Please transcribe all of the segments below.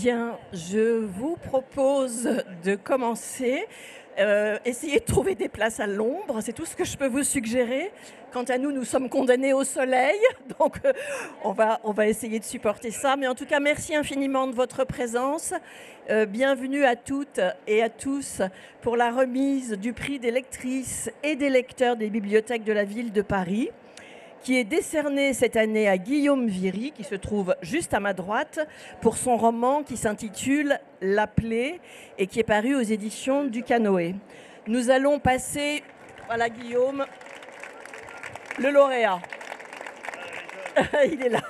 Bien, je vous propose de commencer. Essayez de trouver des places à l'ombre, c'est tout ce que je peux vous suggérer. Quant à nous, nous sommes condamnés au soleil, donc on va essayer de supporter ça. Mais en tout cas, merci infiniment de votre présence. Bienvenue à toutes et à tous pour la remise du prix des lectrices et des lecteurs des bibliothèques de la ville de Paris, qui est décerné cette année à Guillaume Viry, qui se trouve juste à ma droite, pour son roman qui s'intitule L'Appelé et qui est paru aux éditions du Canoë. Nous allons passer, voilà Guillaume, le lauréat. Il est là.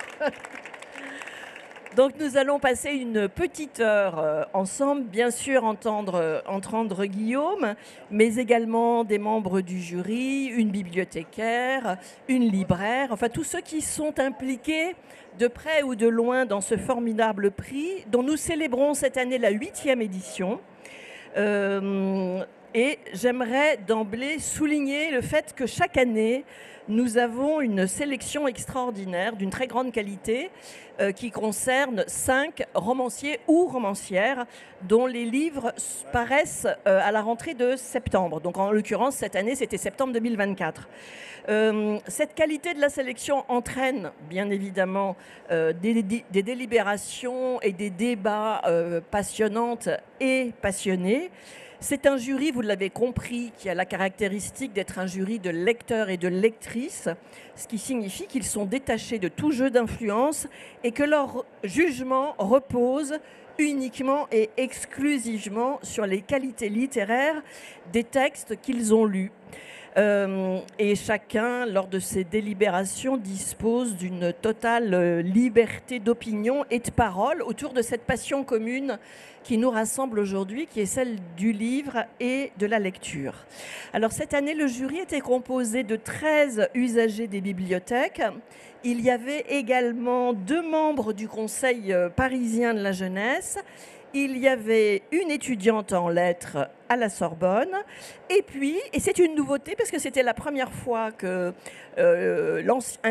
Donc nous allons passer une petite heure ensemble, bien sûr entendre Guillaume, mais également des membres du jury, une bibliothécaire, une libraire, enfin tous ceux qui sont impliqués de près ou de loin dans ce formidable prix dont nous célébrons cette année la 8e édition. Et j'aimerais d'emblée souligner le fait que chaque année, nous avons une sélection extraordinaire d'une très grande qualité qui concerne 5 romanciers ou romancières dont les livres paraissent à la rentrée de septembre. Donc en l'occurrence, cette année, c'était septembre 2024. Cette qualité de la sélection entraîne bien évidemment des délibérations et des débats passionnantes et passionnés. C'est un jury, vous l'avez compris, qui a la caractéristique d'être un jury de lecteurs et de lectrices, ce qui signifie qu'ils sont détachés de tout jeu d'influence et que leur jugement repose uniquement et exclusivement sur les qualités littéraires des textes qu'ils ont lus. Et chacun, lors de ces délibérations, dispose d'une totale liberté d'opinion et de parole autour de cette passion commune qui nous rassemble aujourd'hui, qui est celle du livre et de la lecture. Alors cette année, le jury était composé de 13 usagers des bibliothèques. Il y avait également 2 membres du Conseil parisien de la jeunesse. Il y avait une étudiante en lettres à la Sorbonne. Et puis, et c'est une nouveauté parce que c'était la première fois qu'un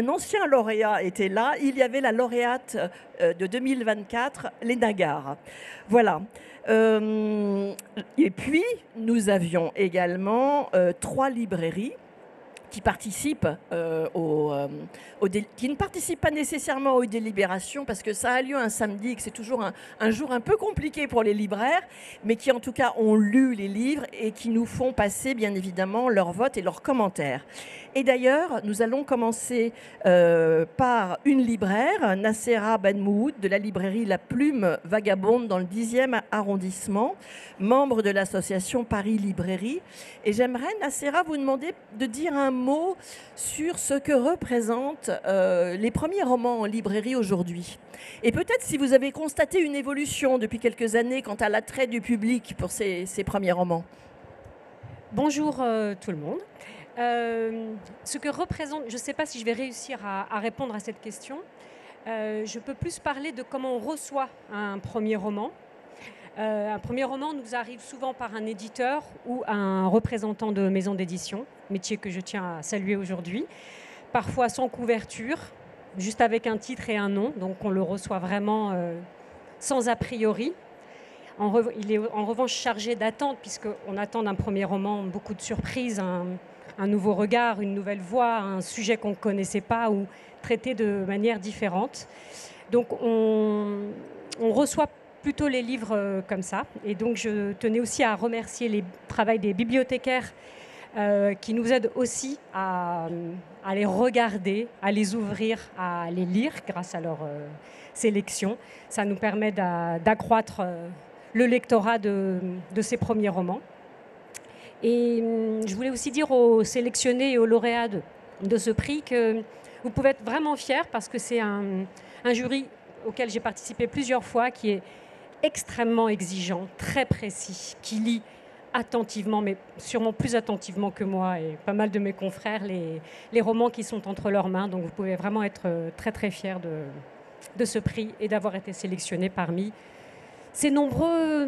ancien lauréat était là, il y avait la lauréate de 2024, Léna Gare. Voilà. Et puis, nous avions également 3 librairies qui participent qui ne participent pas nécessairement aux délibérations parce que ça a lieu un samedi et que c'est toujours un jour un peu compliqué pour les libraires, mais qui en tout cas ont lu les livres et qui nous font passer bien évidemment leurs votes et leurs commentaires. Et d'ailleurs, nous allons commencer par une libraire, Nassera Benmoud, de la librairie La Plume Vagabonde dans le 10e arrondissement, membre de l'association Paris Librairie. Et j'aimerais, Nassera, vous demander de dire un mot sur ce que représentent les premiers romans en librairie aujourd'hui. Et peut-être si vous avez constaté une évolution depuis quelques années quant à l'attrait du public pour ces premiers romans. Bonjour tout le monde. Ce que représente, je ne sais pas si je vais réussir à répondre à cette question. Je peux plus parler de comment on reçoit un premier roman. Un premier roman nous arrive souvent par un éditeur ou un représentant de maison d'édition, métier que je tiens à saluer aujourd'hui. Parfois sans couverture, juste avec un titre et un nom, donc on le reçoit vraiment sans a priori. Il est en revanche chargé d'attente, puisqu'on attend d'un premier roman beaucoup de surprises, un nouveau regard, une nouvelle voix, un sujet qu'on ne connaissait pas ou traité de manière différente. Donc on reçoit plutôt les livres comme ça. Et donc je tenais aussi à remercier le travail des bibliothécaires qui nous aident aussi à les regarder, à les ouvrir, à les lire grâce à leur sélection. Ça nous permet d'accroître le lectorat de ces premiers romans. Et je voulais aussi dire aux sélectionnés et aux lauréats de ce prix que vous pouvez être vraiment fiers parce que c'est un jury auquel j'ai participé plusieurs fois qui est extrêmement exigeant, très précis, qui lit attentivement, mais sûrement plus attentivement que moi et pas mal de mes confrères, les romans qui sont entre leurs mains. Donc vous pouvez vraiment être très très fiers de ce prix et d'avoir été sélectionné parmi ces nombreux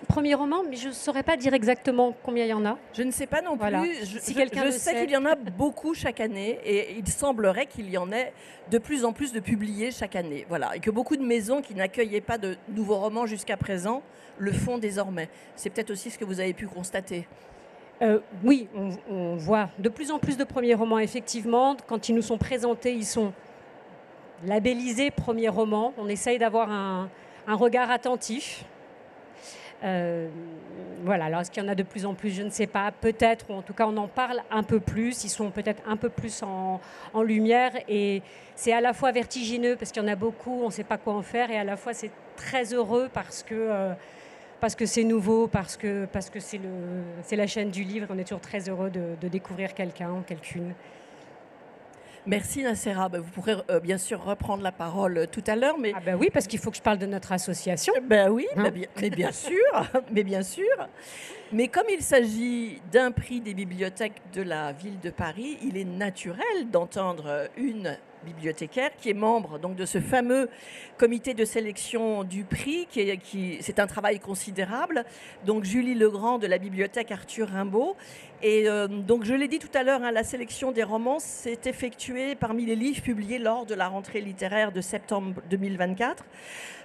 Premier roman, mais je ne saurais pas dire exactement combien il y en a. Je ne sais pas non Voilà. plus. Si quelqu'un Je le sais sait. qu'il y en a beaucoup chaque année et il semblerait qu'il y en ait de plus en plus de publiés chaque année. Voilà. Et que beaucoup de maisons qui n'accueillaient pas de nouveaux romans jusqu'à présent le font désormais. C'est peut-être aussi ce que vous avez pu constater. Oui, on voit de plus en plus de premiers romans, effectivement. Quand ils nous sont présentés, ils sont labellisés premiers romans. On essaye d'avoir un regard attentif. Voilà, alors est-ce qu'il y en a de plus en plus? Je ne sais pas, peut-être, ou en tout cas on en parle un peu plus, ils sont peut-être un peu plus en lumière, et c'est à la fois vertigineux parce qu'il y en a beaucoup, on ne sait pas quoi en faire, et à la fois c'est très heureux parce que c'est nouveau, parce que c'est la chaîne du livre, on est toujours très heureux de découvrir quelqu'un ou quelqu'une. Merci Nacera. Vous pourrez bien sûr reprendre la parole tout à l'heure, mais Ah ben oui, parce qu'il faut que je parle de notre association. ben oui, Hein? mais bien sûr, mais bien sûr. Mais comme il s'agit d'un prix des bibliothèques de la ville de Paris, il est naturel d'entendre une bibliothécaire qui est membre donc de ce fameux comité de sélection du prix, c'est un travail considérable. Donc Julie Legrand de la bibliothèque Arthur Rimbaud. Et donc je l'ai dit tout à l'heure, la sélection des romans s'est effectuée parmi les livres publiés lors de la rentrée littéraire de septembre 2024.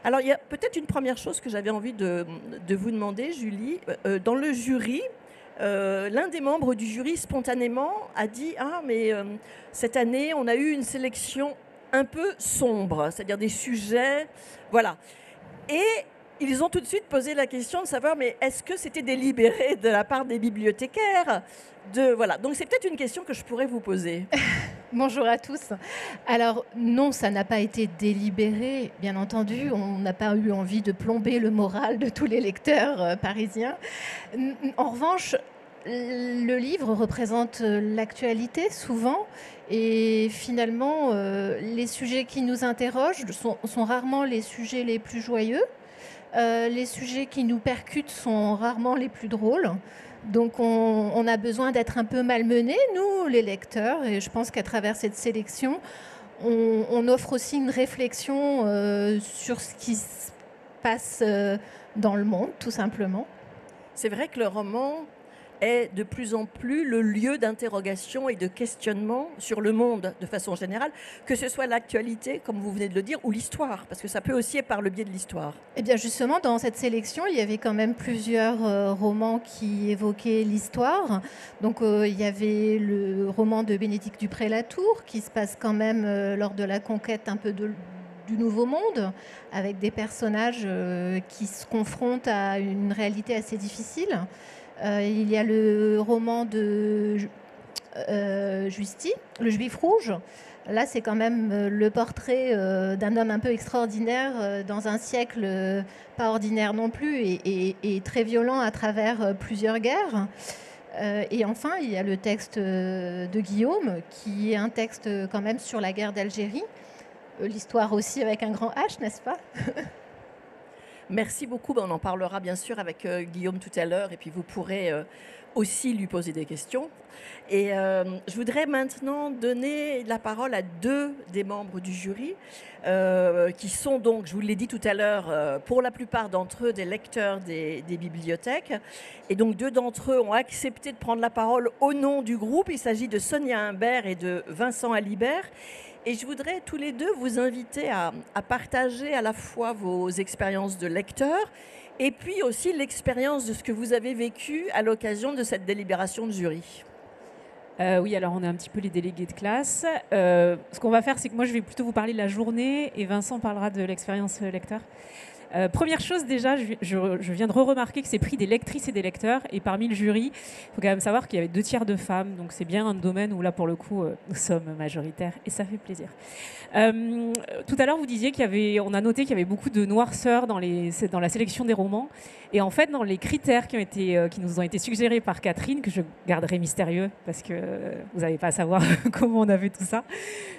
Alors il y a peut-être une première chose que j'avais envie de vous demander, Julie. Dans le jury, l'un des membres du jury spontanément a dit « Ah, mais cette année, on a eu une sélection un peu sombre, c'est-à-dire des sujets... » Voilà. Et ils ont tout de suite posé la question de savoir « Mais est-ce que c'était délibéré de la part des bibliothécaires ?» Voilà. Donc c'est peut-être une question que je pourrais vous poser. Bonjour à tous. Alors non, ça n'a pas été délibéré, bien entendu. On n'a pas eu envie de plomber le moral de tous les lecteurs parisiens. En revanche, le livre représente l'actualité souvent, et finalement, les sujets qui nous interrogent sont rarement les sujets les plus joyeux. Les sujets qui nous percutent sont rarement les plus drôles. Donc on a besoin d'être un peu malmenés, nous, les lecteurs, et je pense qu'à travers cette sélection, on offre aussi une réflexion sur ce qui se passe dans le monde, tout simplement. C'est vrai que le roman est de plus en plus le lieu d'interrogation et de questionnement sur le monde de façon générale, que ce soit l'actualité, comme vous venez de le dire, ou l'histoire, parce que ça peut aussi être par le biais de l'histoire. Eh bien justement, dans cette sélection, il y avait quand même plusieurs romans qui évoquaient l'histoire. Donc il y avait le roman de Bénédicte Dupré-Latour, qui se passe quand même lors de la conquête un peu du Nouveau Monde, avec des personnages qui se confrontent à une réalité assez difficile. Il y a le roman de Justy, Le Juif rouge. Là, c'est quand même le portrait d'un homme un peu extraordinaire dans un siècle pas ordinaire non plus, et très violent à travers plusieurs guerres. Et enfin, il y a le texte de Guillaume, qui est un texte quand même sur la guerre d'Algérie. L'histoire aussi avec un grand H, n'est-ce pas ? Merci beaucoup. On en parlera bien sûr avec Guillaume tout à l'heure, et puis vous pourrez aussi lui poser des questions. Et je voudrais maintenant donner la parole à deux des membres du jury, qui sont donc, je vous l'ai dit tout à l'heure, pour la plupart d'entre eux des lecteurs des bibliothèques. Et donc deux d'entre eux ont accepté de prendre la parole au nom du groupe. Il s'agit de Sonia Imbert et de Vincent Alibert. Et je voudrais tous les deux vous inviter à partager à la fois vos expériences de lecteurs et puis aussi l'expérience de ce que vous avez vécu à l'occasion de cette délibération de jury. Oui, alors on est un petit peu les délégués de classe. Ce qu'on va faire, c'est que moi je vais plutôt vous parler de la journée et Vincent parlera de l'expérience lecteur. Première chose déjà, je viens de remarquer que c'est pris des lectrices et des lecteurs, et parmi le jury, il faut quand même savoir qu'il y avait 2/3 de femmes, donc c'est bien un domaine où là pour le coup nous sommes majoritaires et ça fait plaisir. Tout à l'heure vous disiez on a noté qu'il y avait beaucoup de noirceur dans la sélection des romans, et en fait dans les critères qui nous ont été suggérés par Catherine, que je garderai mystérieux parce que vous n'allez pas savoir comment on a fait tout ça,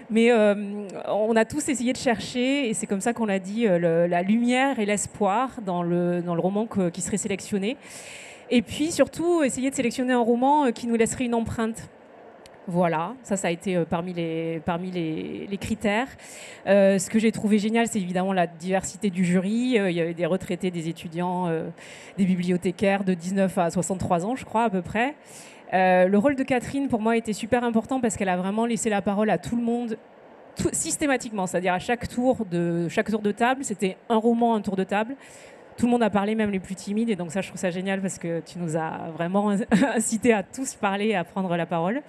mais on a tous essayé de chercher, et c'est comme ça qu'on l'a dit, la lumière et l'espoir dans le roman qui serait sélectionné. Et puis surtout, essayer de sélectionner un roman qui nous laisserait une empreinte. Voilà, ça a été parmi les critères. Ce que j'ai trouvé génial, c'est évidemment la diversité du jury. Il y avait des retraités, des étudiants, des bibliothécaires de 19 à 63 ans, je crois, à peu près. Le rôle de Catherine, pour moi, était super important parce qu'elle a vraiment laissé la parole à tout le monde, systématiquement. C'est-à-dire à chaque tour de table, c'était un roman, un tour de table. Tout le monde a parlé, même les plus timides, et donc ça, je trouve ça génial parce que tu nous as vraiment incité à tous parler et à prendre la parole.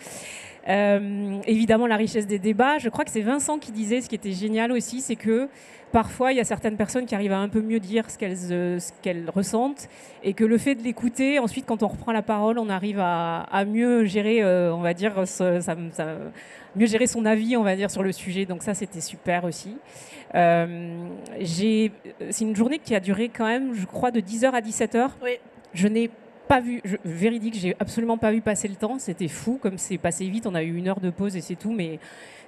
Évidemment, la richesse des débats. Je crois que c'est Vincent qui disait, ce qui était génial aussi, c'est que parfois, il y a certaines personnes qui arrivent à un peu mieux dire ce qu'elles ressentent, et que le fait de l'écouter, ensuite, quand on reprend la parole, on arrive à mieux gérer, on va dire, mieux gérer son avis, on va dire, sur le sujet. Donc ça, c'était super aussi. C'est une journée qui a duré quand même, je crois, de 10h à 17h. Oui. Je n'ai pas vu, véridique, j'ai absolument pas vu passer le temps. C'était fou, comme c'est passé vite. On a eu 1 heure de pause et c'est tout, mais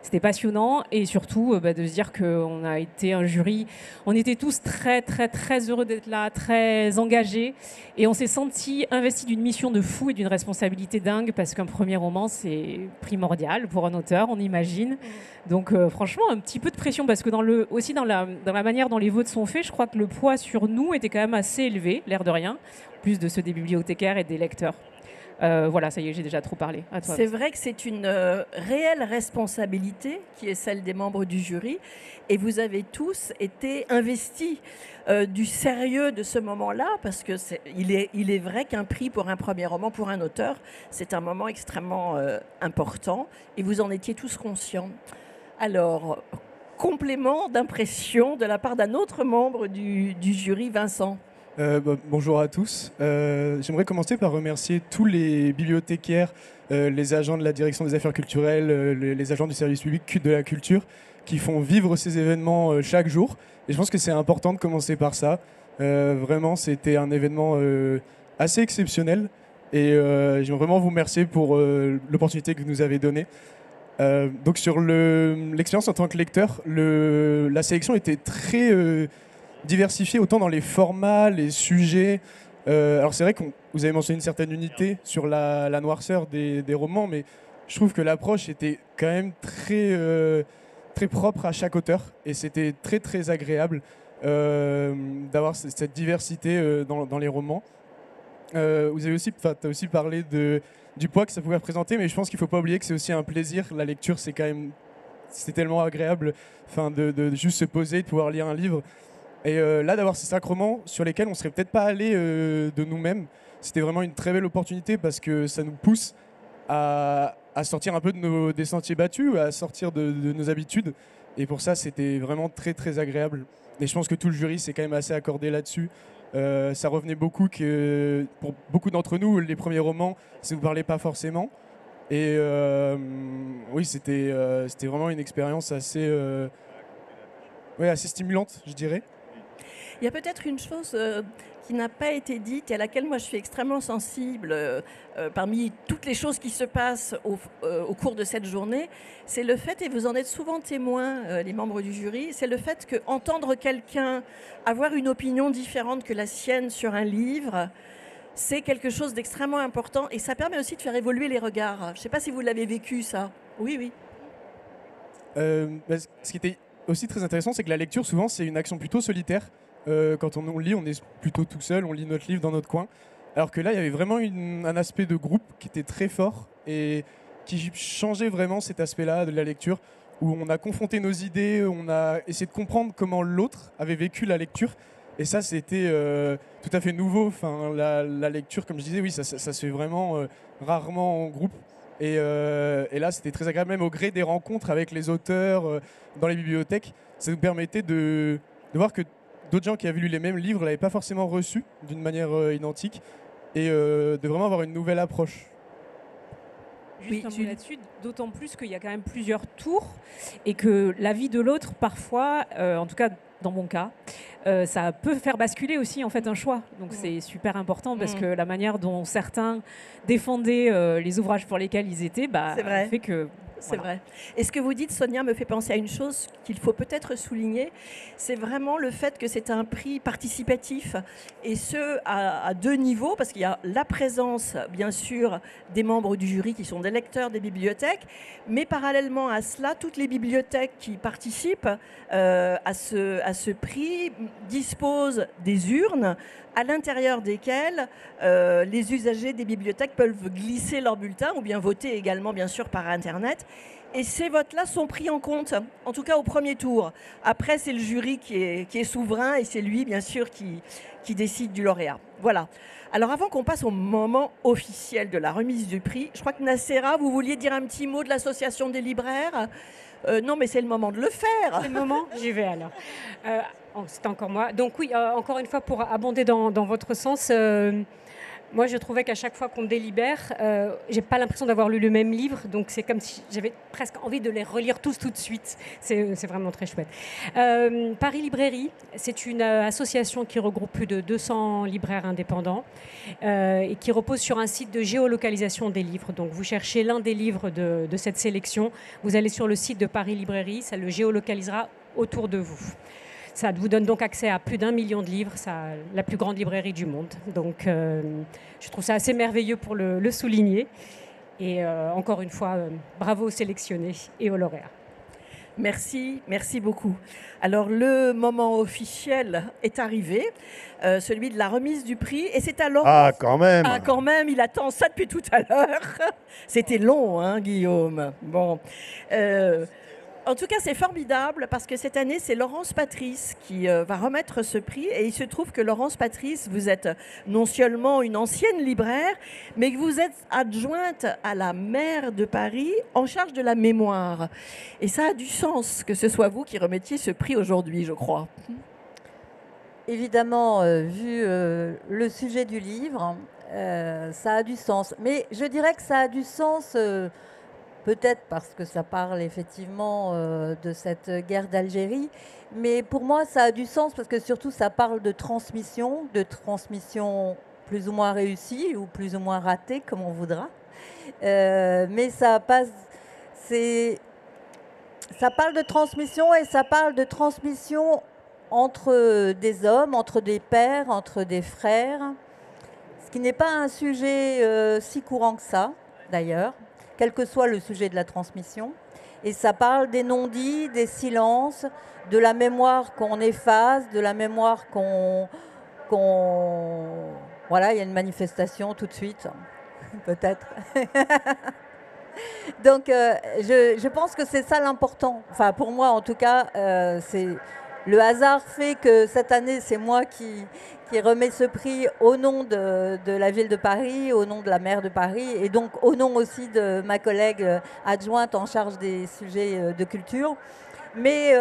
c'était passionnant. Et surtout, de se dire qu'on a été un jury. On était tous très, très, très heureux d'être là, très engagés. Et on s'est sentis investis d'une mission de fou et d'une responsabilité dingue, parce qu'un premier roman, c'est primordial pour un auteur, on imagine. Donc, franchement, un petit peu de pression, parce que aussi dans la manière dont les votes sont faits, je crois que le poids sur nous était quand même assez élevé, l'air de rien, plus de ceux des bibliothécaires et des lecteurs. Voilà, ça y est, j'ai déjà trop parlé. À toi. C'est vrai que c'est une réelle responsabilité qui est celle des membres du jury, et vous avez tous été investis du sérieux de ce moment-là, parce que il est vrai qu'un prix pour un premier roman, pour un auteur, c'est un moment extrêmement important, et vous en étiez tous conscients. Alors, complément d'impression de la part d'un autre membre du jury, Vincent. Bonjour à tous. J'aimerais commencer par remercier tous les bibliothécaires, les agents de la direction des affaires culturelles, les agents du service public de la culture qui font vivre ces événements chaque jour. Et je pense que c'est important de commencer par ça. Vraiment, c'était un événement assez exceptionnel. Et j'aimerais vraiment vous remercier pour l'opportunité que vous nous avez donnée. Donc sur l'expérience en tant que lecteur, la sélection était très diversifiée, autant dans les formats, les sujets. Alors c'est vrai que vous avez mentionné une certaine unité sur la noirceur des romans, mais je trouve que l'approche était quand même très propre à chaque auteur, et c'était très très agréable d'avoir cette diversité dans les romans. Vous avez aussi, t'as aussi parlé du poids que ça pouvait représenter, mais je pense qu'il ne faut pas oublier que c'est aussi un plaisir. La lecture, c'est tellement agréable, de juste se poser, de pouvoir lire un livre. Et là, d'avoir ces 5 romans sur lesquels on ne serait peut-être pas allé de nous-mêmes, c'était vraiment une très belle opportunité, parce que ça nous pousse à sortir un peu des sentiers battus, à sortir de nos habitudes. Et pour ça, c'était vraiment très très agréable. Et je pense que tout le jury s'est quand même assez accordé là-dessus. Ça revenait beaucoup que pour beaucoup d'entre nous, les premiers romans, ça ne nous parlait pas forcément. Et oui, c'était vraiment une expérience assez stimulante, je dirais. Il y a peut-être une chose qui n'a pas été dite et à laquelle moi je suis extrêmement sensible parmi toutes les choses qui se passent au cours de cette journée, c'est le fait, et vous en êtes souvent témoins, les membres du jury, c'est le fait qu'entendre quelqu'un avoir une opinion différente que la sienne sur un livre, c'est quelque chose d'extrêmement important, et ça permet aussi de faire évoluer les regards. Je ne sais pas si vous l'avez vécu, ça. Oui. Ce qui était aussi très intéressant, c'est que la lecture, souvent, c'est une action plutôt solitaire. Quand on lit, on est plutôt tout seul, on lit notre livre dans notre coin. Alors que là, il y avait vraiment un aspect de groupe qui était très fort et qui changeait vraiment cet aspect-là de la lecture, où on a confronté nos idées, on a essayé de comprendre comment l'autre avait vécu la lecture. Et ça, c'était tout à fait nouveau. Enfin, la lecture, comme je disais, oui, ça se fait vraiment rarement en groupe. Et là, c'était très agréable, même au gré des rencontres avec les auteurs dans les bibliothèques. Ça nous permettait de voir que d'autres gens qui avaient lu les mêmes livres ne l'avaient pas forcément reçu d'une manière identique, et de vraiment avoir une nouvelle approche. Juste un mot là-dessus, d'autant plus qu'il y a quand même plusieurs tours, et que l'avis de l'autre, parfois, en tout cas dans mon cas, ça peut faire basculer aussi en fait un choix. Donc c'est super important, parce que la manière dont certains défendaient les ouvrages pour lesquels ils étaient, fait que C'est Voilà. vrai. Et ce que vous dites, Sonia, me fait penser à une chose qu'il faut peut-être souligner. C'est vraiment le fait que c'est un prix participatif, et ce, à deux niveaux, parce qu'il y a la présence, bien sûr, des membres du jury qui sont des lecteurs des bibliothèques, mais parallèlement à cela, toutes les bibliothèques qui participent à ce prix disposent des urnes à l'intérieur desquelles les usagers des bibliothèques peuvent glisser leur bulletin ou bien voter également, bien sûr, par Internet. Et ces votes-là sont pris en compte, en tout cas au premier tour. Après, c'est le jury qui est souverain, et c'est lui, bien sûr, qui décide du lauréat. Voilà. Alors, avant qu'on passe au moment officiel de la remise du prix, je crois que Nacera, vous vouliez dire un petit mot de l'association des libraires. Non, mais c'est le moment de le faire. C'est le moment, j'y vais alors. C'est encore moi. Donc oui, encore une fois, pour abonder dans votre sens, moi je trouvais qu'à chaque fois qu'on délibère, j'ai pas l'impression d'avoir lu le même livre, donc c'est comme si j'avais presque envie de les relire tous tout de suite. C'est vraiment très chouette. Paris Librairie, c'est une association qui regroupe plus de 200 libraires indépendants et qui repose sur un site de géolocalisation des livres. Donc vous cherchez l'un des livres de cette sélection, vous allez sur le site de Paris Librairie, ça le géolocalisera autour de vous. Ça vous donne donc accès à plus d'1 million de livres, la plus grande librairie du monde. Donc je trouve ça assez merveilleux pour le souligner. Et encore une fois, bravo aux sélectionnés et aux lauréats. Merci, merci beaucoup. Alors le moment officiel est arrivé, celui de la remise du prix. Et c'est alors... Ah, quand même. Ah, quand même, il attend ça depuis tout à l'heure. C'était long, hein, Guillaume. Bon. En tout cas, c'est formidable parce que cette année, c'est Laurence Patrice qui va remettre ce prix. Et il se trouve que Laurence Patrice, vous êtes non seulement une ancienne libraire, mais que vous êtes adjointe à la maire de Paris en charge de la mémoire. Et ça a du sens que ce soit vous qui remettiez ce prix aujourd'hui, je crois. Évidemment, vu le sujet du livre, ça a du sens. Mais je dirais que ça a du sens... peut-être parce que ça parle effectivement de cette guerre d'Algérie, mais pour moi ça a du sens parce que surtout ça parle de transmission plus ou moins réussie ou plus ou moins ratée, comme on voudra. Mais ça parle de transmission, et ça parle de transmission entre des hommes, entre des pères, entre des frères, ce qui n'est pas un sujet si courant que ça, d'ailleurs, quel que soit le sujet de la transmission. Et ça parle des non-dits, des silences, de la mémoire qu'on efface, de la mémoire qu'on... Voilà, il y a une manifestation tout de suite, peut-être. Donc, je pense que c'est ça l'important. Enfin, pour moi, en tout cas, c'est... Le hasard fait que cette année, c'est moi qui remet ce prix au nom de la ville de Paris, au nom de la maire de Paris, et donc au nom aussi de ma collègue adjointe en charge des sujets de culture. Mais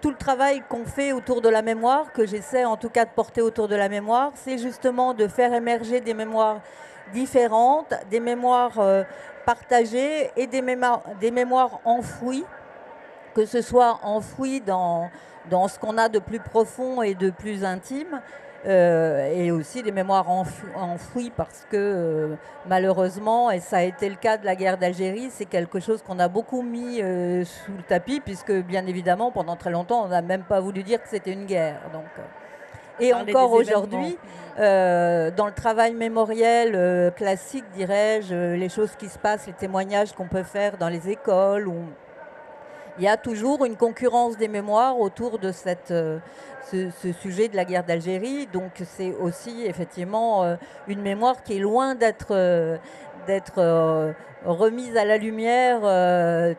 tout le travail qu'on fait autour de la mémoire, que j'essaie en tout cas de porter autour de la mémoire, c'est justement de faire émerger des mémoires différentes, des mémoires partagées et des mémoires enfouies, que ce soit enfoui dans ce qu'on a de plus profond et de plus intime, et aussi des mémoires enfouies parce que malheureusement, et ça a été le cas de la guerre d'Algérie, c'est quelque chose qu'on a beaucoup mis sous le tapis, puisque bien évidemment, pendant très longtemps, on n'a même pas voulu dire que c'était une guerre. Donc, et encore aujourd'hui, dans le travail mémoriel classique, dirais-je, les choses qui se passent, les témoignages qu'on peut faire dans les écoles, où il y a toujours une concurrence des mémoires autour de ce sujet de la guerre d'Algérie. Donc c'est aussi effectivement une mémoire qui est loin d'être remise à la lumière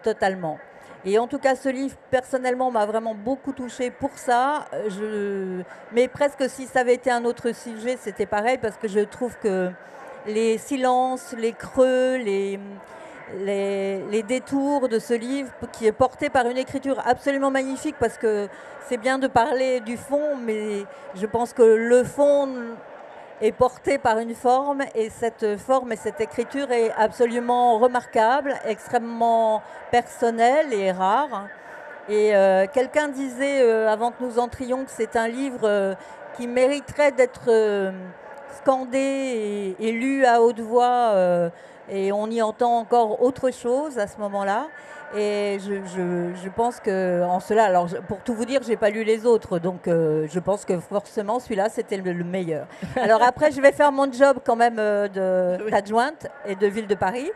totalement. Et en tout cas, ce livre, personnellement, m'a vraiment beaucoup touchée pour ça. Mais presque si ça avait été un autre sujet, c'était pareil, parce que je trouve que les silences, les creux, les détours de ce livre, qui est porté par une écriture absolument magnifique, parce que c'est bien de parler du fond, mais je pense que le fond est porté par une forme, et cette forme et cette écriture est absolument remarquable, extrêmement personnelle et rare. Et quelqu'un disait avant que nous entrions que c'est un livre qui mériterait d'être scandé et lu à haute voix, et on y entend encore autre chose à ce moment-là. Et je pense que en cela, alors pour tout vous dire, j'ai pas lu les autres, donc je pense que forcément celui-là c'était le meilleur. Alors après, je vais faire mon job quand même d'adjointe et de Ville de Paris.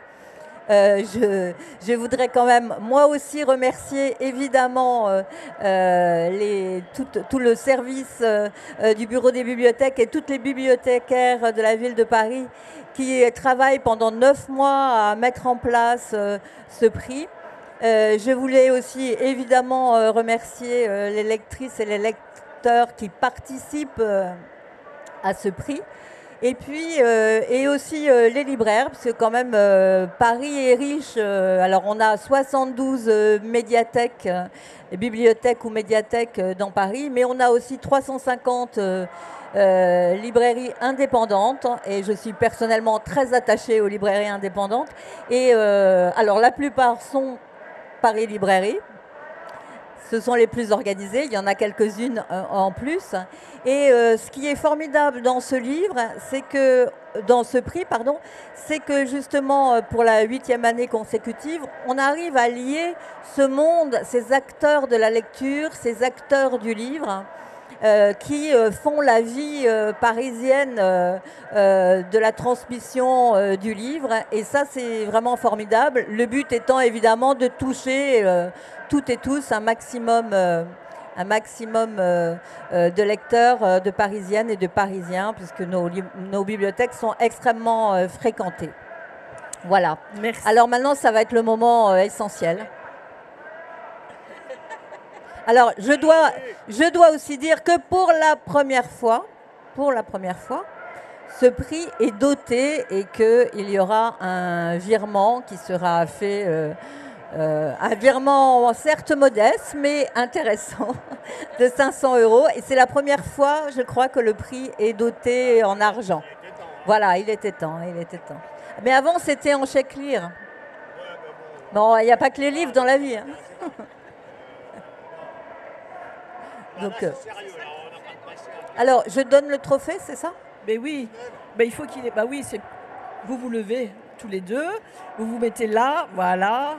Je voudrais quand même moi aussi remercier évidemment tout le service du bureau des bibliothèques et toutes les bibliothécaires de la Ville de Paris qui travaillent pendant 9 mois à mettre en place ce prix. Je voulais aussi évidemment remercier les lectrices et les lecteurs qui participent à ce prix. Et puis, et aussi les libraires, parce que quand même, Paris est riche. Alors, on a 72 médiathèques, bibliothèques ou médiathèques dans Paris, mais on a aussi 350 librairies indépendantes. Et je suis personnellement très attachée aux librairies indépendantes. Et alors, la plupart sont Paris Librairie. Ce sont les plus organisées, il y en a quelques-unes en plus. Et ce qui est formidable dans ce livre, c'est que, dans ce prix, pardon, c'est que justement, pour la 8e année consécutive, on arrive à lier ce monde, ces acteurs de la lecture, ces acteurs du livre, qui font la vie parisienne de la transmission du livre. Et ça, c'est vraiment formidable. Le but étant évidemment de toucher toutes et tous un maximum de lecteurs, de Parisiennes et de Parisiens, puisque nos bibliothèques sont extrêmement fréquentées. Voilà. Merci. Alors maintenant, ça va être le moment essentiel. Alors, je dois aussi dire que pour la première fois, ce prix est doté et qu'il y aura un virement qui sera fait, un virement certes modeste, mais intéressant, de 500 €. Et c'est la première fois, je crois, que le prix est doté en argent. Voilà, il était temps. Mais avant, c'était en chèque lire. Bon, il n'y a pas que les livres dans la vie. Hein. Donc, alors, je donne le trophée, c'est ça? Mais oui, il faut qu'il ait. Bah oui, c'est. Vous levez tous les deux, vous vous mettez là, voilà,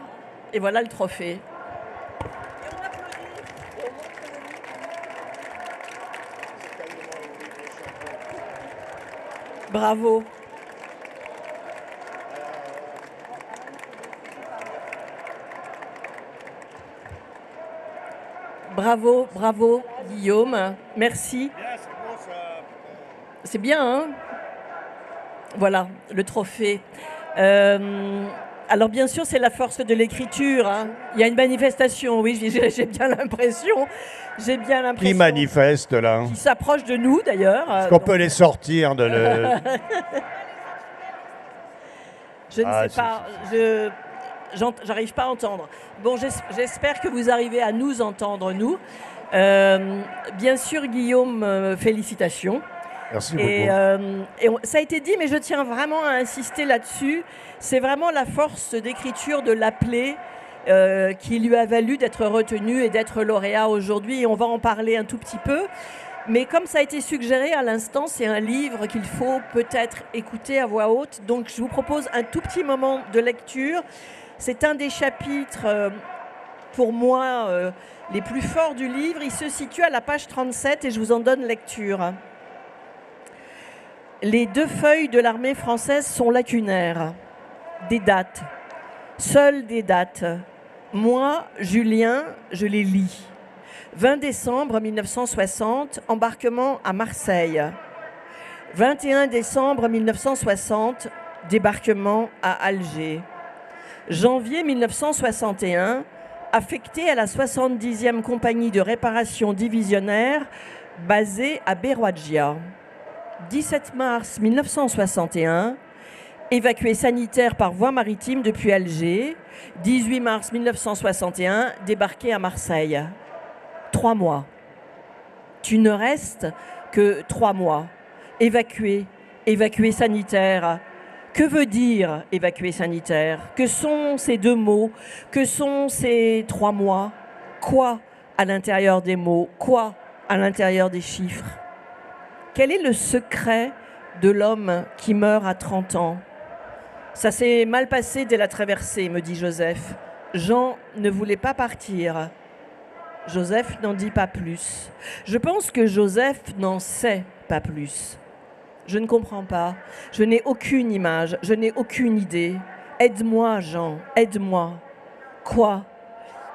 et voilà le trophée. Bravo. Bravo, Guillaume. Merci. C'est bien, hein? Voilà, le trophée. Alors, bien sûr, c'est la force de l'écriture. Hein. Il y a une manifestation, oui, j'ai bien l'impression. Qui manifeste, là? Qui s'approche de nous, d'ailleurs. Est-ce qu'on peut les sortir de le... Je ne sais pas. J'arrive pas à entendre. Bon, j'espère que vous arrivez à nous entendre, nous. Bien sûr, Guillaume, félicitations. Merci beaucoup. Ça a été dit, mais je tiens vraiment à insister là-dessus. C'est vraiment la force d'écriture de l'Appelé qui lui a valu d'être retenu et d'être lauréat aujourd'hui. Et on va en parler un tout petit peu. Mais comme ça a été suggéré à l'instant, c'est un livre qu'il faut peut-être écouter à voix haute. Donc, je vous propose un tout petit moment de lecture. C'est un des chapitres, pour moi, les plus forts du livre. Il se situe à la page 37 et je vous en donne lecture. Les 2 feuilles de l'armée française sont lacunaires. Des dates. Seules des dates. Moi, Julien, je les lis. 20 décembre 1960, embarquement à Marseille. 21 décembre 1960, débarquement à Alger. Janvier 1961, affecté à la 70e compagnie de réparation divisionnaire basée à Berouadjia. 17 mars 1961, évacué sanitaire par voie maritime depuis Alger. 18 mars 1961, débarqué à Marseille. 3 mois. Tu ne restes que 3 mois. Évacué sanitaire. Que veut dire évacué sanitaire? Que sont ces 2 mots? Que sont ces 3 mois? Quoi à l'intérieur des mots? Quoi à l'intérieur des chiffres? Quel est le secret de l'homme qui meurt à 30 ans. Ça s'est mal passé dès la traversée, me dit Joseph. Jean ne voulait pas partir. Joseph n'en dit pas plus. Je pense que Joseph n'en sait pas plus. Je ne comprends pas. Je n'ai aucune image. Je n'ai aucune idée. Aide-moi, Jean. Aide-moi. Quoi ?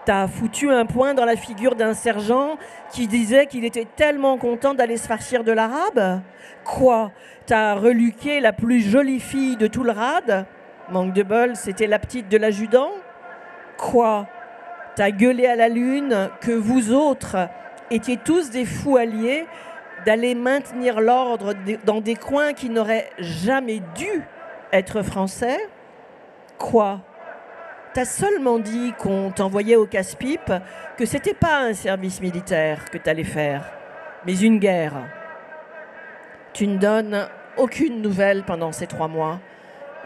T'as foutu un point dans la figure d'un sergent qui disait qu'il était tellement content d'aller se farcir de l'arabe ? Quoi ? T'as reluqué la plus jolie fille de tout le rad ? Manque de bol, c'était la petite de l'adjudant ? Quoi ? T'as gueulé à la lune que vous autres étiez tous des fous alliés d'aller maintenir l'ordre dans des coins qui n'auraient jamais dû être français ? Quoi ? T'as seulement dit qu'on t'envoyait au casse-pipe, que c'était pas un service militaire que t'allais faire, mais une guerre. Tu ne donnes aucune nouvelle pendant ces 3 mois.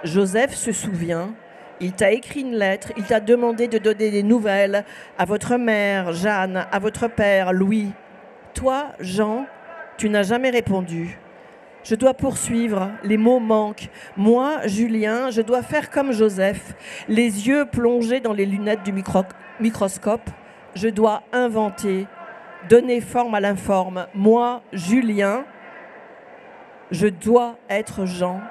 Joseph se souvient, il t'a écrit une lettre, il t'a demandé de donner des nouvelles à votre mère, Jeanne, à votre père, Louis. Toi, Jean, tu n'as jamais répondu. Je dois poursuivre, les mots manquent. Moi, Julien, je dois faire comme Joseph, les yeux plongés dans les lunettes du microscope. Je dois inventer, donner forme à l'informe. Moi, Julien, je dois être Jean,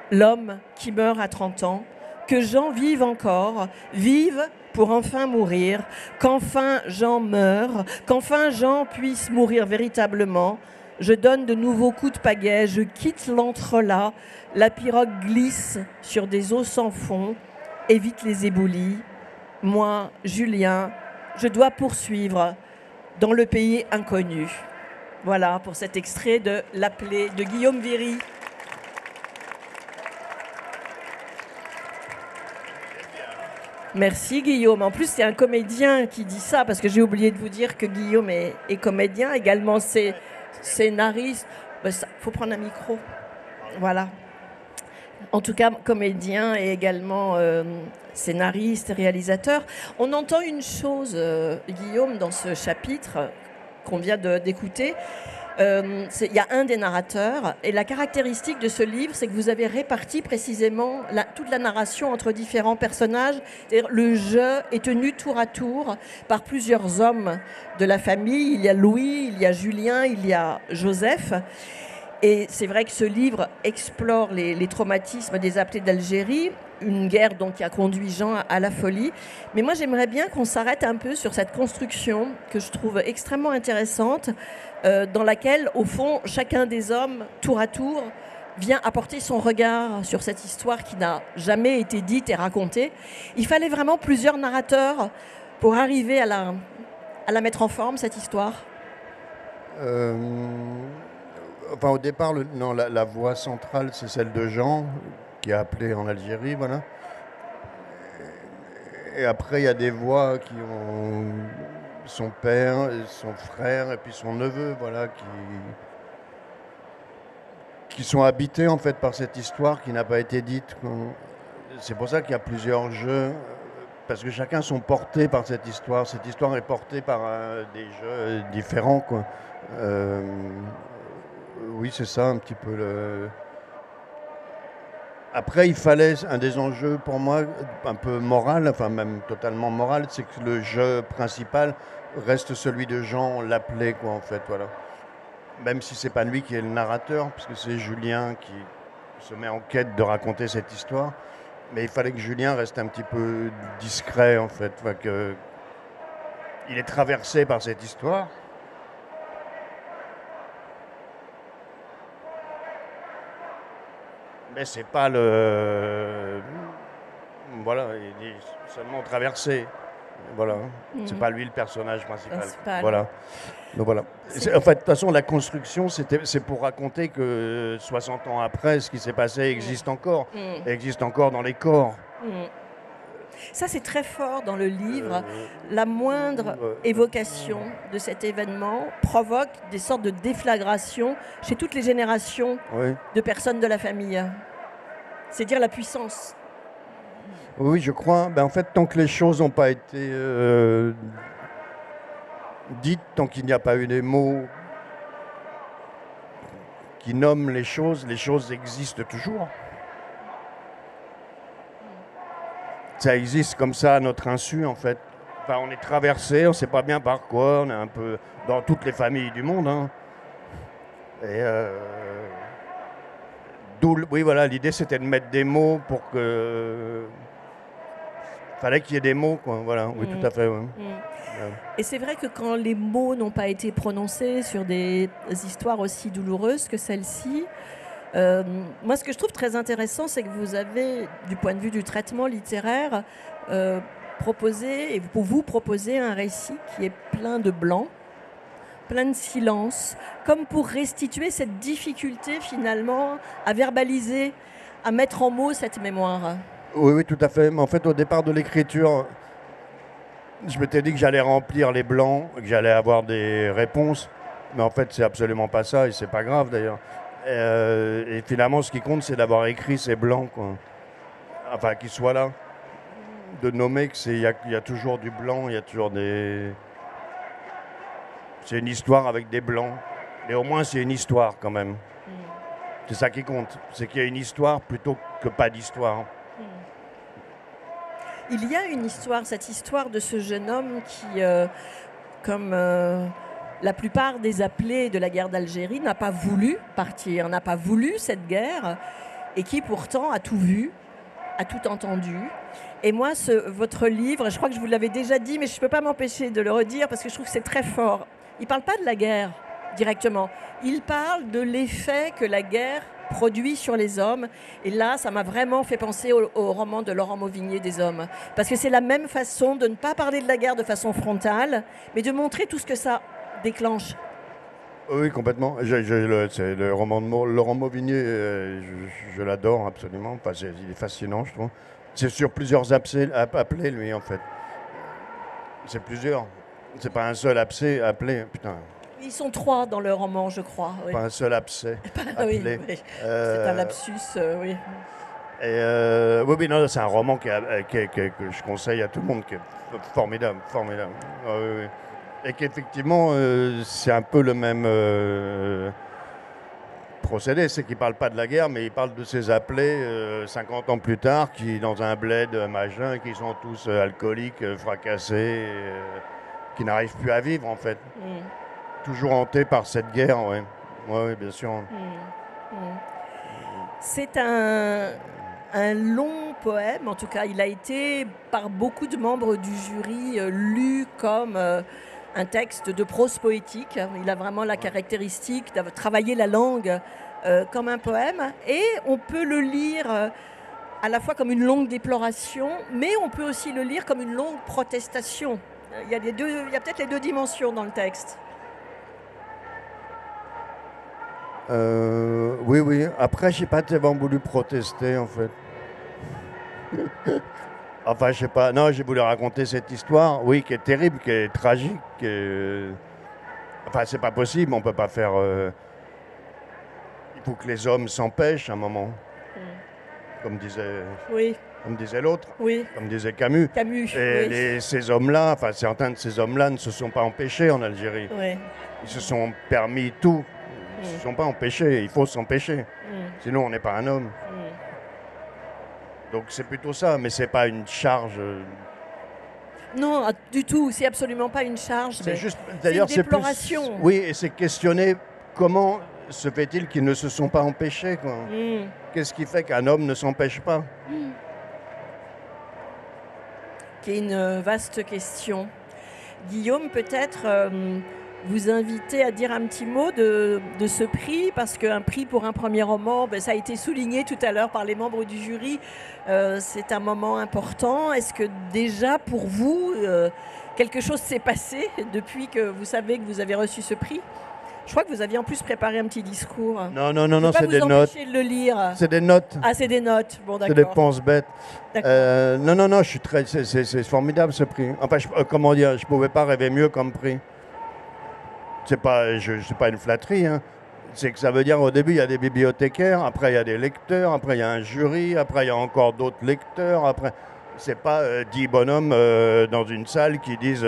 l'homme qui meurt à 30 ans, que Jean vive encore, vive pour enfin mourir, qu'enfin Jean meure, qu'enfin Jean puisse mourir véritablement. Je donne de nouveaux coups de pagaie, je quitte l'entrelac, la pirogue glisse sur des eaux sans fond, évite les éboulis. Moi, Julien, je dois poursuivre dans le pays inconnu. Voilà pour cet extrait de L'Appelé de Guillaume Viry. Merci Guillaume. En plus, c'est un comédien qui dit ça, parce que j'ai oublié de vous dire que Guillaume est comédien, également scénariste. Il faut prendre un micro. Voilà. En tout cas, comédien et également scénariste, réalisateur. On entend une chose, Guillaume, dans ce chapitre qu'on vient d'écouter. Il y a un des narrateurs, et la caractéristique de ce livre, c'est que vous avez réparti précisément toute la narration entre différents personnages. C'est-à-dire, le jeu est tenu tour à tour par plusieurs hommes de la famille. Il y a Louis, il y a Julien, il y a Joseph. Et c'est vrai que ce livre explore les traumatismes des appelés d'Algérie, une guerre donc qui a conduit Jean à la folie. Mais moi, j'aimerais bien qu'on s'arrête un peu sur cette construction que je trouve extrêmement intéressante, dans laquelle, au fond, chacun des hommes, tour à tour, vient apporter son regard sur cette histoire qui n'a jamais été dite et racontée. Il fallait vraiment plusieurs narrateurs pour arriver à la mettre en forme, cette histoire. Enfin, au départ, la voix centrale, c'est celle de Jean, qui a appelé en Algérie, voilà. Et après, il y a des voix qui ont son père, son frère et puis son neveu, voilà, qui sont habités en fait par cette histoire qui n'a pas été dite. C'est pour ça qu'il y a plusieurs jeux, parce que chacun sont portés par cette histoire. Cette histoire est portée par des jeux différents, quoi. Oui, c'est ça un petit peu le... Après, il fallait, un des enjeux pour moi, un peu moral, enfin même totalement moral, c'est que le jeu principal reste celui de Jean L'Appelé, quoi, en fait, voilà. Même si c'est pas lui qui est le narrateur, puisque c'est Julien qui se met en quête de raconter cette histoire. Mais il fallait que Julien reste un petit peu discret, en fait, enfin, que il est traversé par cette histoire. Mais c'est pas le... Voilà, il est seulement traversé. Voilà. C'est pas lui le personnage principal. Voilà. Donc voilà. En fait, de toute façon, la construction, c'est pour raconter que 60 ans après, ce qui s'est passé existe encore. Existe encore dans les corps. Ça, c'est très fort dans le livre. La moindre évocation de cet événement provoque des sortes de déflagrations chez toutes les générations de personnes de la famille. C'est dire la puissance. Oui, je crois. En fait, tant que les choses n'ont pas été dites, tant qu'il n'y a pas eu des mots qui nomme les choses existent toujours. Ça existe comme ça à notre insu, en fait. Enfin, on est traversé, on ne sait pas bien par quoi, on est un peu dans toutes les familles du monde. Hein. Et oui, voilà, l'idée c'était de mettre des mots pour que. Fallait qu'il y ait des mots, quoi. Voilà, oui, tout à fait. Ouais. Et c'est vrai que quand les mots n'ont pas été prononcés sur des histoires aussi douloureuses que celle-ci, moi ce que je trouve très intéressant, c'est que vous avez, du point de vue du traitement littéraire, proposé, et vous proposez un récit qui est plein de blanc, plein de silence, comme pour restituer cette difficulté finalement à verbaliser, à mettre en mots cette mémoire. Oui, tout à fait. Mais en fait, au départ de l'écriture, je m'étais dit que j'allais remplir les blancs, que j'allais avoir des réponses. Mais en fait, c'est absolument pas ça, et c'est pas grave d'ailleurs. Et finalement, ce qui compte, c'est d'avoir écrit ces blancs, quoi. Enfin, qu'ils soient là. De nommer qu'il y a toujours du blanc, il y a toujours des... C'est une histoire avec des blancs. Et au moins, c'est une histoire quand même. C'est ça qui compte. C'est qu'il y a une histoire plutôt que pas d'histoire. Il y a une histoire, cette histoire de ce jeune homme qui, comme la plupart des appelés de la guerre d'Algérie, n'a pas voulu partir, n'a pas voulu cette guerre, et qui pourtant a tout vu, a tout entendu. Et moi, votre livre, je crois que je vous l'avais déjà dit, mais je ne peux pas m'empêcher de le redire parce que je trouve que c'est très fort. Il ne parle pas de la guerre directement, il parle de l'effet que la guerre produit sur les hommes. Et là, ça m'a vraiment fait penser au roman de Laurent Mauvigné, Des Hommes. Parce que c'est la même façon de ne pas parler de la guerre de façon frontale, mais de montrer tout ce que ça déclenche. Oui, complètement. C'est le roman de Laurent Mauvigné, je l'adore absolument. Enfin, il est fascinant, je trouve. C'est sur plusieurs appelés, lui, en fait. C'est plusieurs. C'est pas un seul appelé, putain. Ils sont 3 dans le roman, je crois. Oui. Pas un seul abcès. Oui, oui. C'est un lapsus, oui. Oui, non, c'est un roman que je conseille à tout le monde, qui est formidable. Oui. Et qu'effectivement, c'est un peu le même procédé. C'est qu'il ne parle pas de la guerre, mais il parle de ses appelés 50 ans plus tard, qui, dans un bled machin, qui sont tous alcooliques, fracassés, qui n'arrivent plus à vivre, en fait. Toujours hanté par cette guerre, oui. Oui, bien sûr. C'est un long poème, en tout cas. Il a été, par beaucoup de membres du jury, lu comme un texte de prose poétique. Il a vraiment la caractéristique d'avoir travaillé la langue comme un poème. Et on peut le lire à la fois comme une longue déploration, mais on peut aussi le lire comme une longue protestation. Il y a peut-être les deux dimensions dans le texte. Oui. Après, je sais pas tellement voulu protester, en fait. Enfin, je sais pas. Non, j'ai voulu raconter cette histoire, oui, qui est terrible, qui est tragique. Enfin, c'est pas possible, on peut pas faire... Il faut que les hommes s'empêchent à un moment. Comme disait l'autre, comme disait Camus. Et ces hommes-là, enfin certains de ces hommes-là ne se sont pas empêchés en Algérie. Ils se sont permis tout. Ils ne se sont pas empêchés, il faut s'empêcher. Sinon on n'est pas un homme. Donc c'est plutôt ça, mais c'est pas une charge. Non, du tout, c'est absolument pas une charge. C'est juste, d'ailleurs, c'est une déploration. Oui, et c'est questionner comment se fait-il qu'ils ne se sont pas empêchés, quoi. Qu'est-ce qui fait qu'un homme ne s'empêche pas? Qui est une vaste question. Guillaume, peut-être vous inviter à dire un petit mot de ce prix, parce qu'un prix pour un premier roman, ça a été souligné tout à l'heure par les membres du jury, c'est un moment important. Est-ce que déjà pour vous, quelque chose s'est passé depuis que vous savez que vous avez reçu ce prix? Je crois que vous aviez en plus préparé un petit discours. Non, c'est des notes. De le lire. C'est des notes. Ah, c'est des notes. Bon, d'accord. C'est des penses bêtes. Non, je suis très. C'est formidable ce prix. Enfin, comment dire, je pouvais pas rêver mieux comme prix. C'est pas une flatterie. Hein. C'est que ça veut dire au début il y a des bibliothécaires, après il y a des lecteurs, après il y a un jury, après il y a encore d'autres lecteurs. Après, c'est pas 10 bonhommes dans une salle qui disent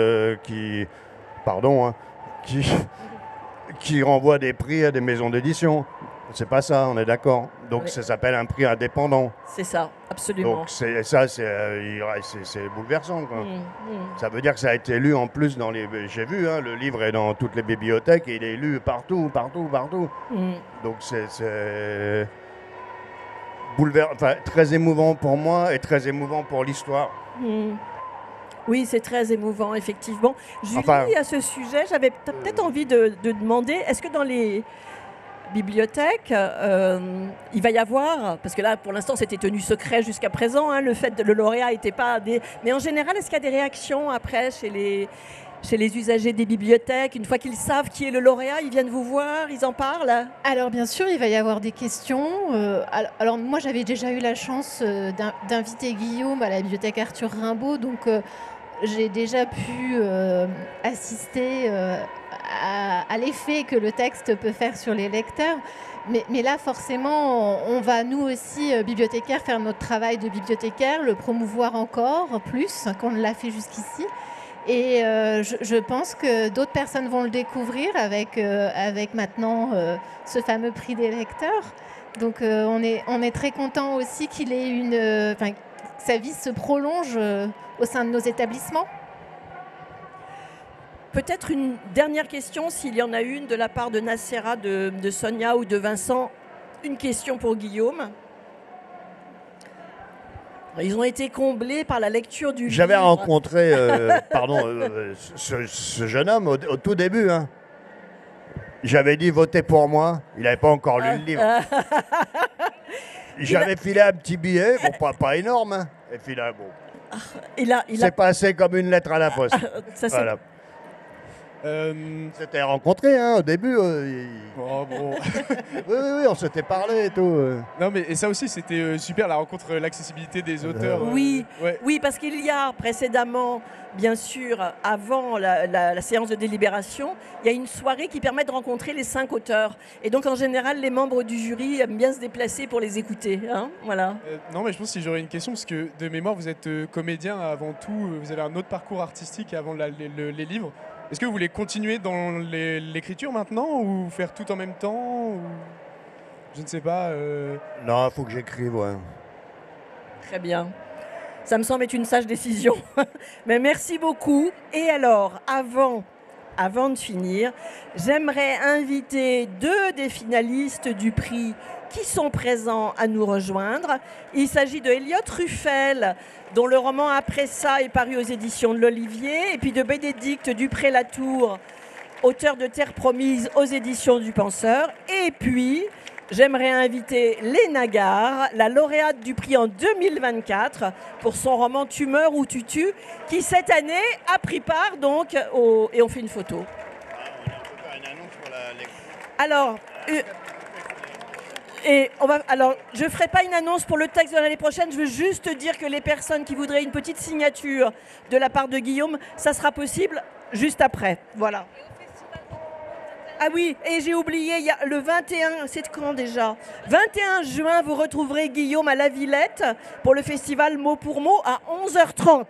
qui renvoient des prix à des maisons d'édition. C'est pas ça, on est d'accord. Donc Oui. ça s'appelle un prix indépendant. C'est ça, absolument. Donc c'est bouleversant, quoi. Mm. Ça veut dire que ça a été lu en plus dans les... J'ai vu, hein, le livre est dans toutes les bibliothèques et il est lu partout. Mm. Donc c'est très émouvant pour moi et très émouvant pour l'histoire. Mm. Oui, c'est très émouvant, effectivement. Julie, Enfin, à ce sujet, j'avais peut-être envie de demander, est-ce que dans les bibliothèques, il va y avoir, parce que là, pour l'instant, c'était tenu secret jusqu'à présent, hein, le fait que le lauréat n'était pas... Mais en général, est-ce qu'il y a des réactions après chez les usagers des bibliothèques? Une fois qu'ils savent qui est le lauréat, ils viennent vous voir, ils en parlent? Alors bien sûr, il va y avoir des questions. Alors moi, j'avais déjà eu la chance d'inviter Guillaume à la bibliothèque Arthur Rimbaud, donc j'ai déjà pu assister à l'effet que le texte peut faire sur les lecteurs. Mais là, forcément, on va, nous aussi, bibliothécaires, faire notre travail de bibliothécaire, le promouvoir encore plus qu'on ne l'a fait jusqu'ici. Et je pense que d'autres personnes vont le découvrir avec maintenant ce fameux prix des lecteurs. Donc on est très content aussi qu'il ait que sa vie se prolonge au sein de nos établissements. Peut-être une dernière question, s'il y en a une, de la part de Nacera, de Sonia ou de Vincent. Une question pour Guillaume. Ils ont été comblés par la lecture du livre. J'avais rencontré ce jeune homme au tout début. Hein. J'avais dit votez pour moi. Il n'avait pas encore lu le livre. J'avais filé un petit billet, bon, pas énorme. Hein. Et puis là, bon. C'est passé comme une lettre à la poste. Voilà. C'était rencontré au début. Oh, bon. oui, on s'était parlé et tout. Non, mais et ça aussi, c'était super, la rencontre, l'accessibilité des auteurs. Oui, ouais. oui, parce qu'il y a précédemment, bien sûr, avant la séance de délibération, il y a une soirée qui permet de rencontrer les 5 auteurs. Et donc, en général, les membres du jury aiment bien se déplacer pour les écouter. Hein, voilà. Non, mais je pense que si j'aurais une question, parce que de mémoire, vous êtes comédien avant tout, vous avez un autre parcours artistique avant les livres. Est-ce que vous voulez continuer dans l'écriture maintenant ou faire tout en même temps ou... Je ne sais pas. Non, il faut que j'écrive, ouais. Très bien. Ça me semble être une sage décision. Mais merci beaucoup. Et alors, avant de finir, j'aimerais inviter 2 des finalistes du prix qui sont présents à nous rejoindre. Il s'agit de Elliot Ruffel, dont le roman Après ça est paru aux éditions de l'Olivier, et puis de Bénédicte Dupré-Latour, auteur de Terre promise aux éditions du Penseur. Et puis, j'aimerais inviter Léna Gare, la lauréate du prix en 2024, pour son roman Tu meurs ou tu tues, qui cette année a pris part donc et on fait une photo. Alors, je ne ferai pas une annonce pour le texte de l'année prochaine, je veux juste dire que les personnes qui voudraient une petite signature de la part de Guillaume, ça sera possible juste après. Voilà. Ah oui, et j'ai oublié, il y a le 21, c'est quand déjà 21 juin, vous retrouverez Guillaume à La Villette pour le festival Mot pour Mot à 11h30.